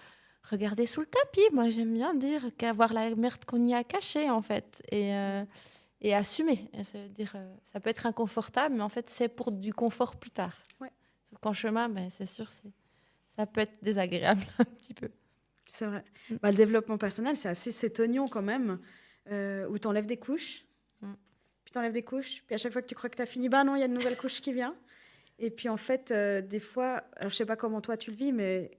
regarder sous le tapis. Moi, j'aime bien dire qu'avoir la merde qu'on y a cachée, en fait, et assumer. Et ça veut dire, ça peut être inconfortable, mais en fait, c'est pour du confort plus tard. Ouais. Sauf qu'en chemin, c'est sûr, ça peut être désagréable un petit peu. C'est vrai. Le développement personnel, c'est assez cet oignon quand même, où tu enlèves des couches. T'enlèves des couches, puis à chaque fois que tu crois que tu as fini, non, il y a une nouvelle couche qui vient. Et puis en fait, des fois, alors je sais pas comment toi tu le vis, mais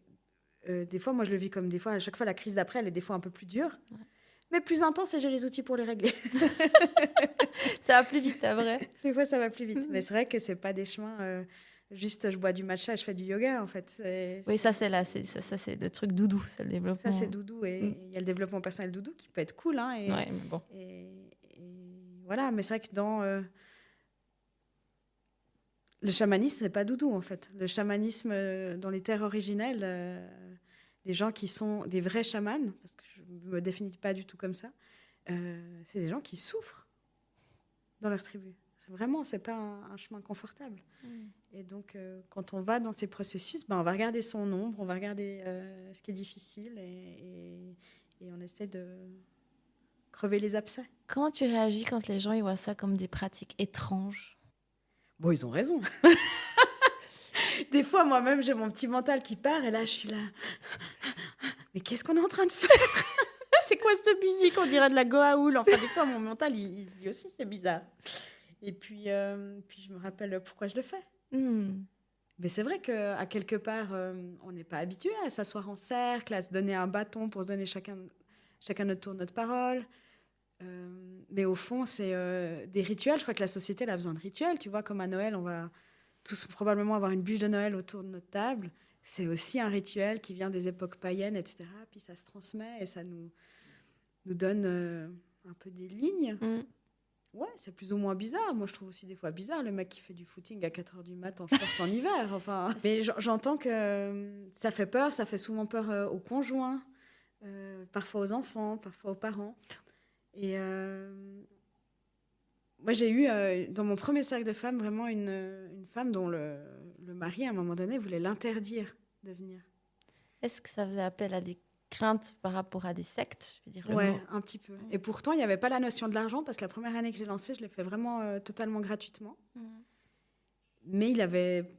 des fois, moi je le vis comme des fois, à chaque fois la crise d'après, elle est des fois un peu plus dure, mais plus intense et j'ai les outils pour les régler. Ça va plus vite, c'est vrai. Des fois, ça va plus vite. Mais c'est vrai que c'est pas des chemins, juste je bois du matcha et je fais du yoga en fait. Oui, ça c'est c'est le truc doudou, c'est le développement. Ça c'est doudou et il y a le développement personnel doudou qui peut être cool. Ouais, mais bon. Voilà, mais c'est vrai que dans le chamanisme, c'est pas doudou en fait. Le chamanisme dans les terres originelles, les gens qui sont des vrais chamans, parce que je me définis pas du tout comme ça, c'est des gens qui souffrent dans leur tribu. C'est pas un chemin confortable. Et donc, quand on va dans ces processus, on va regarder son ombre, on va regarder ce qui est difficile et on essaie de crever les abcès. Comment tu réagis quand les gens ils voient ça comme des pratiques étranges ? Bon, ils ont raison. Des fois, moi-même, j'ai mon petit mental qui part et là, je suis là. Mais qu'est-ce qu'on est en train de faire ? c'est quoi cette musique? On dirait de la Goa'uld. Enfin, des fois, mon mental, il se dit aussi, c'est bizarre. Et puis je me rappelle pourquoi je le fais. Mais c'est vrai qu'à quelque part, on n'est pas habitué à s'asseoir en cercle, à se donner un bâton pour se donner chacun notre tour, notre parole. Mais au fond, c'est des rituels. Je crois que la société elle a besoin de rituels. Tu vois, comme à Noël, on va tous probablement avoir une bûche de Noël autour de notre table. C'est aussi un rituel qui vient des époques païennes, etc. Puis ça se transmet et ça nous donne un peu des lignes. Ouais, c'est plus ou moins bizarre. Moi, je trouve aussi des fois bizarre le mec qui fait du footing à 4h du mat en short en hiver. Enfin, mais j'entends que ça fait peur. Ça fait souvent peur aux conjoints, parfois aux enfants, parfois aux parents. Et moi, j'ai eu dans mon premier cercle de femmes vraiment une femme dont le mari, à un moment donné, voulait l'interdire de venir. Est-ce que ça faisait appel à des craintes par rapport à des sectes, je veux dire, Ouais, un petit peu. Et pourtant, il n'y avait pas la notion de l'argent, parce que la première année que j'ai lancé, je l'ai fait vraiment totalement gratuitement. Mais il avait...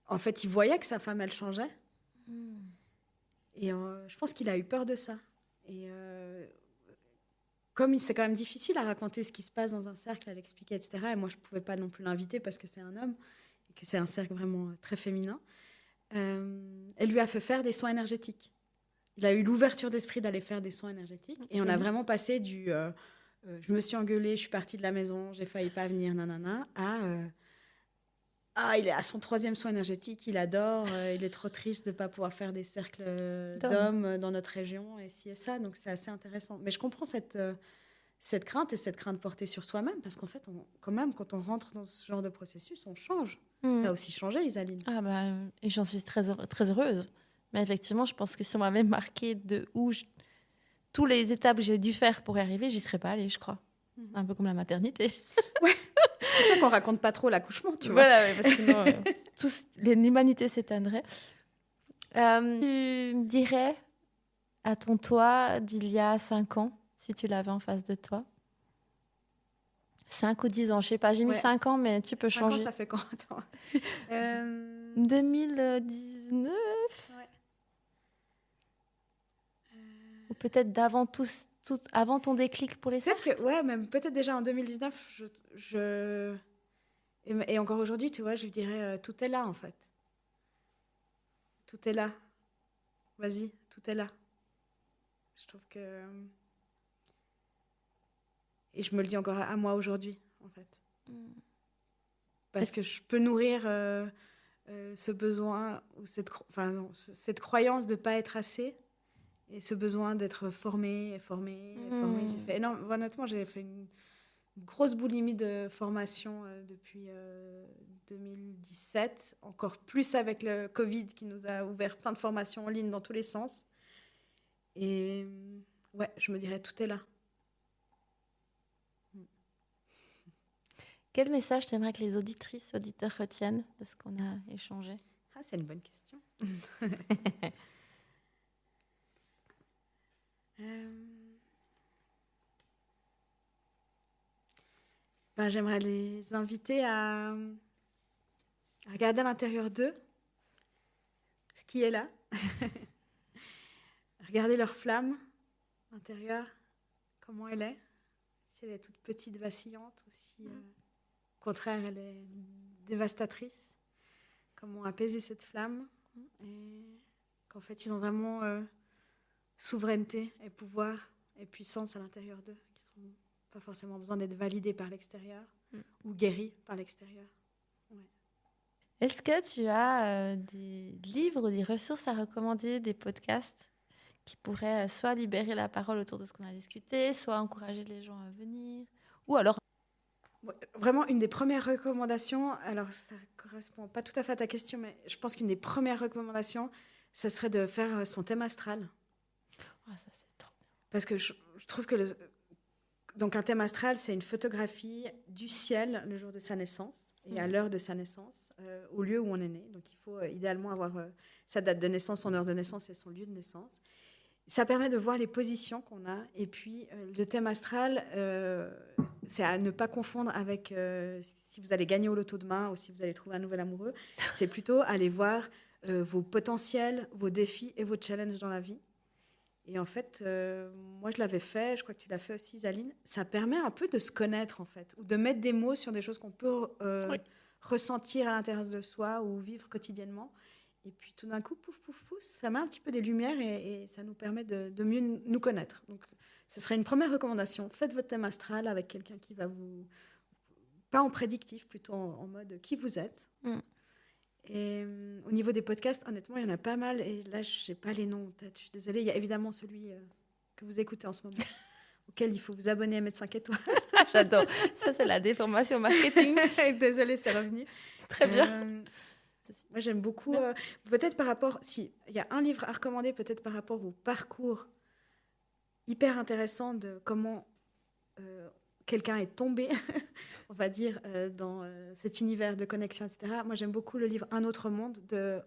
En fait, il voyait que sa femme, elle changeait. Et je pense qu'il a eu peur de ça. Et comme c'est quand même difficile à raconter ce qui se passe dans un cercle, à l'expliquer, etc. Et moi, je ne pouvais pas non plus l'inviter parce que c'est un homme et que c'est un cercle vraiment très féminin. Elle lui a fait faire des soins énergétiques. Il a eu l'ouverture d'esprit d'aller faire des soins énergétiques. Et on a vraiment passé du je me suis engueulée, je suis partie de la maison, j'ai failli pas venir, nanana, à il est à son 3e soin énergétique, il adore, il est trop triste de ne pas pouvoir faire des cercles d'hommes dans notre région, et ci et ça. Donc c'est assez intéressant. Mais je comprends cette crainte et cette crainte portée sur soi-même, parce qu'en fait, quand même, quand on rentre dans ce genre de processus, on change. Tu as aussi changé, Isaline. Ah bah, et j'en suis très heureuse. Mais effectivement, je pense que si on m'avait marqué de où toutes les étapes que j'ai dû faire pour y arriver, j'y serais pas allée, je crois. C'est un peu comme la maternité. Ouais, c'est ça qu'on raconte pas trop l'accouchement, tu vois. Voilà, ouais, parce que sinon, l'humanité s'éteindrait. Tu me dirais à ton toi d'il y a 5 ans, si tu l'avais en face de toi? 5 ou 10 ans, je sais pas, j'ai mis 5 ans, mais tu peux 5 changer. 5 ans, ça fait quand? Attends. 2019 ouais. Ou peut-être d'avant avant ton déclic pour les cercles. Peut-être que, ouais, même peut-être déjà en 2019, et encore aujourd'hui, tu vois, je dirais tout est là, en fait. Tout est là. Vas-y, tout est là. Je trouve que... Et je me le dis encore à moi aujourd'hui, en fait. Parce que je peux nourrir ce besoin, ou cette croyance de ne pas être assez, et ce besoin d'être formée. J'ai fait honnêtement, j'ai fait une grosse boulimie de formation depuis 2017, encore plus avec le Covid qui nous a ouvert plein de formations en ligne dans tous les sens. Et ouais, je me dirais, tout est là. Quel message t'aimerais que les auditrices, auditeurs retiennent de ce qu'on a échangé? Ah, c'est une bonne question. J'aimerais les inviter à regarder à l'intérieur d'eux ce qui est là. Regarder leur flamme intérieure, comment elle est. Si elle est toute petite, vacillante, ou si au contraire elle est dévastatrice. Comment apaiser cette flamme. Et qu'en fait ils ont vraiment souveraineté et pouvoir et puissance à l'intérieur d'eux, qui n'ont pas forcément besoin d'être validés par l'extérieur ou guéris par l'extérieur. Ouais. Est-ce que tu as des livres ou des ressources à recommander, des podcasts qui pourraient soit libérer la parole autour de ce qu'on a discuté, soit encourager les gens à venir, ou alors... Vraiment, une des premières recommandations, alors ça ne correspond pas tout à fait à ta question, mais je pense qu'une des premières recommandations, ça serait de faire son thème astral. Ah, ça c'est trop bien. Parce que je trouve que donc un thème astral, c'est une photographie du ciel le jour de sa naissance et à l'heure de sa naissance, au lieu où on est né. Donc il faut idéalement avoir sa date de naissance, son heure de naissance et son lieu de naissance. Ça permet de voir les positions qu'on a. Et puis le thème astral, c'est à ne pas confondre avec si vous allez gagner au loto demain ou si vous allez trouver un nouvel amoureux. C'est plutôt aller voir vos potentiels, vos défis et vos challenges dans la vie. Et en fait, moi, je l'avais fait, je crois que tu l'as fait aussi, Zaline. Ça permet un peu de se connaître, en fait, ou de mettre des mots sur des choses qu'on peut ressentir à l'intérieur de soi ou vivre quotidiennement. Et puis, tout d'un coup, pouf, pouf, pouf, ça met un petit peu des lumières et ça nous permet de mieux nous connaître. Donc, ce serait une première recommandation. Faites votre thème astral avec quelqu'un qui va vous... Pas en prédictif, plutôt en mode qui vous êtes. Et au niveau des podcasts, honnêtement, il y en a pas mal. Et là, je n'ai pas les noms en tête. Je suis désolée. Il y a évidemment celui que vous écoutez en ce moment, auquel il faut vous abonner et mettre 5 étoires. J'adore. Ça, c'est la déformation marketing. Désolée, c'est revenu. Très bien. Moi, j'aime beaucoup. Peut-être par rapport... Si, il y a un livre à recommander, peut-être par rapport au parcours hyper intéressant de comment quelqu'un est tombé, on va dire, dans cet univers de connexion, etc. Moi, j'aime beaucoup le livre Un autre monde de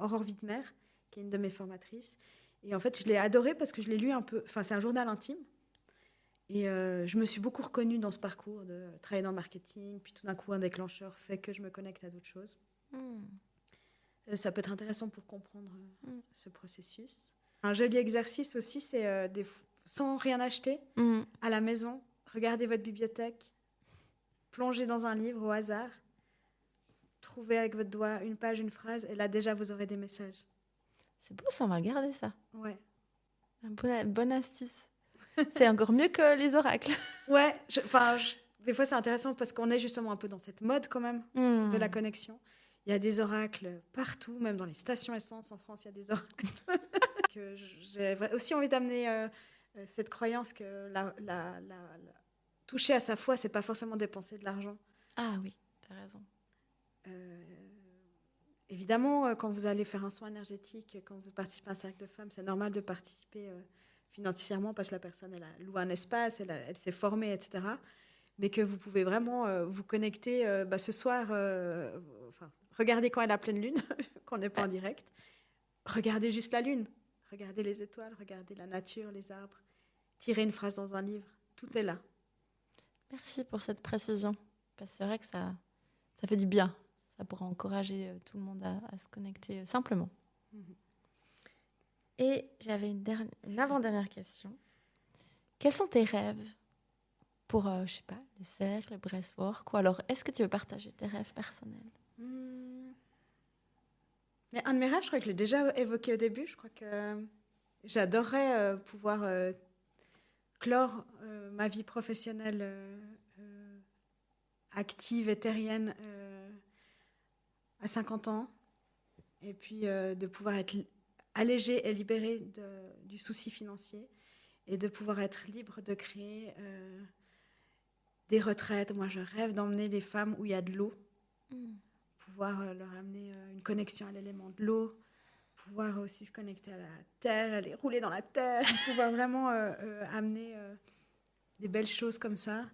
Aurore Wittmer, qui est une de mes formatrices. Et en fait, je l'ai adoré parce que je l'ai lu un peu... Enfin, c'est un journal intime. Et je me suis beaucoup reconnue dans ce parcours de travailler dans le marketing. Puis tout d'un coup, un déclencheur fait que je me connecte à d'autres choses. Ça peut être intéressant pour comprendre ce processus. Un joli exercice aussi, c'est sans rien acheter, à la maison, regardez votre bibliothèque, plongez dans un livre au hasard, trouvez avec votre doigt une page, une phrase, et là déjà vous aurez des messages. C'est beau, ça, on va regarder ça. Ouais. Bonne astuce. C'est encore mieux que les oracles. Ouais, des fois c'est intéressant parce qu'on est justement un peu dans cette mode quand même de la connexion. Il y a des oracles partout, même dans les stations essence en France, il y a des oracles. J'ai aussi envie d'amener cette croyance que toucher à sa foi, c'est pas forcément dépenser de l'argent. Ah oui, tu as raison. Évidemment, quand vous allez faire un soin énergétique, quand vous participez à un cercle de femmes, c'est normal de participer financièrement parce que la personne, elle a loué un espace, elle s'est formée, etc. Mais que vous pouvez vraiment vous connecter ce soir. Regardez quand elle a pleine lune, quand on n'est pas en direct. Regardez juste la lune. Regardez les étoiles, regardez la nature, les arbres. Tirez une phrase dans un livre. Tout est là. Merci pour cette précision. Parce que c'est vrai que ça fait du bien. Ça pourra encourager tout le monde à se connecter simplement. Et j'avais une avant-dernière question. Quels sont tes rêves pour, je sais pas, le cercle, le breathwork, ou alors est-ce que tu veux partager tes rêves personnels? Mais un de mes rêves, je crois que je l'ai déjà évoqué au début. Je crois que j'adorerais pouvoir clore ma vie professionnelle active et terrienne à 50 ans. Et puis de pouvoir être allégée et libérée du souci financier. Et de pouvoir être libre de créer des retraites. Moi, je rêve d'emmener les femmes où il y a de l'eau. Pouvoir leur amener une connexion à l'élément de l'eau, pouvoir aussi se connecter à la terre, aller rouler dans la terre, pouvoir vraiment amener des belles choses comme ça.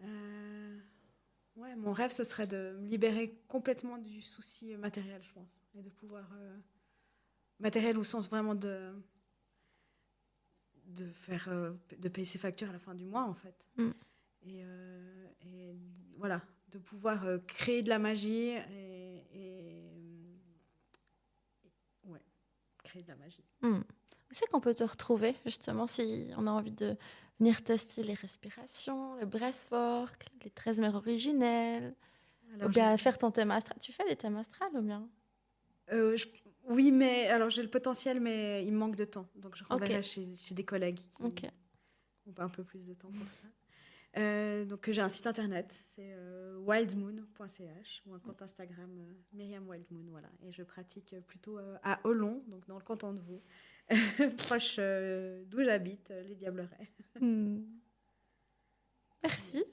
Ouais, mon rêve, ce serait de me libérer complètement du souci matériel, je pense, et de pouvoir... matériel au sens vraiment de payer ses factures à la fin du mois, en fait. Et voilà, de pouvoir créer de la magie ouais, créer de la magie. Où c'est qu'on peut te retrouver, justement, si on a envie de venir tester les respirations, le breathwork, les 13 mères originelles, ou bien faire ton thème astral. Tu fais des thèmes astrales ou bien Oui, mais alors j'ai le potentiel, mais il me manque de temps. Donc je renverrai chez des collègues qui ont un peu plus de temps pour ça. Donc j'ai un site internet, c'est wildmoon.ch, ou un compte Instagram Myriam Wildmoon, voilà. Et je pratique plutôt à Olon, donc dans le canton de Vaud, proche d'où j'habite, les Diablerets. Merci.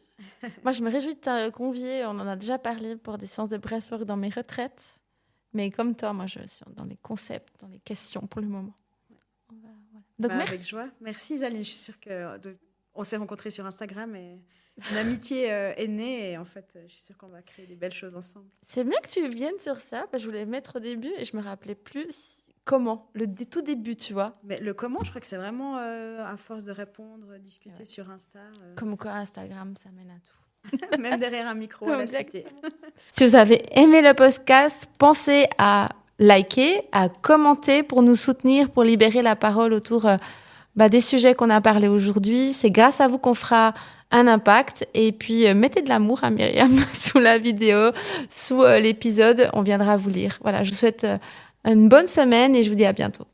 Moi, je me réjouis de te convier. On en a déjà parlé pour des séances de breathwork dans mes retraites. Mais comme toi, moi, je suis dans les concepts, dans les questions pour le moment. Voilà. Donc, merci. Avec joie. Merci, Zaline. Je suis sûre qu'on s'est rencontrés sur Instagram et une amitié est née. Et en fait, je suis sûre qu'on va créer des belles choses ensemble. C'est bien que tu viennes sur ça. Je voulais le mettre au début et je me rappelais plus comment, le tout début, tu vois. Mais le comment, je crois que c'est vraiment à force de répondre, discuter sur Insta. Comme quoi, Instagram, ça mène à tout. Même derrière un micro, à la cité. Si vous avez aimé le podcast, pensez à liker, à commenter pour nous soutenir, pour libérer la parole autour des sujets qu'on a parlé aujourd'hui. C'est grâce à vous qu'on fera un impact. Et puis, mettez de l'amour à Myriam sous la vidéo, sous l'épisode. On viendra vous lire. Voilà, je vous souhaite une bonne semaine et je vous dis à bientôt.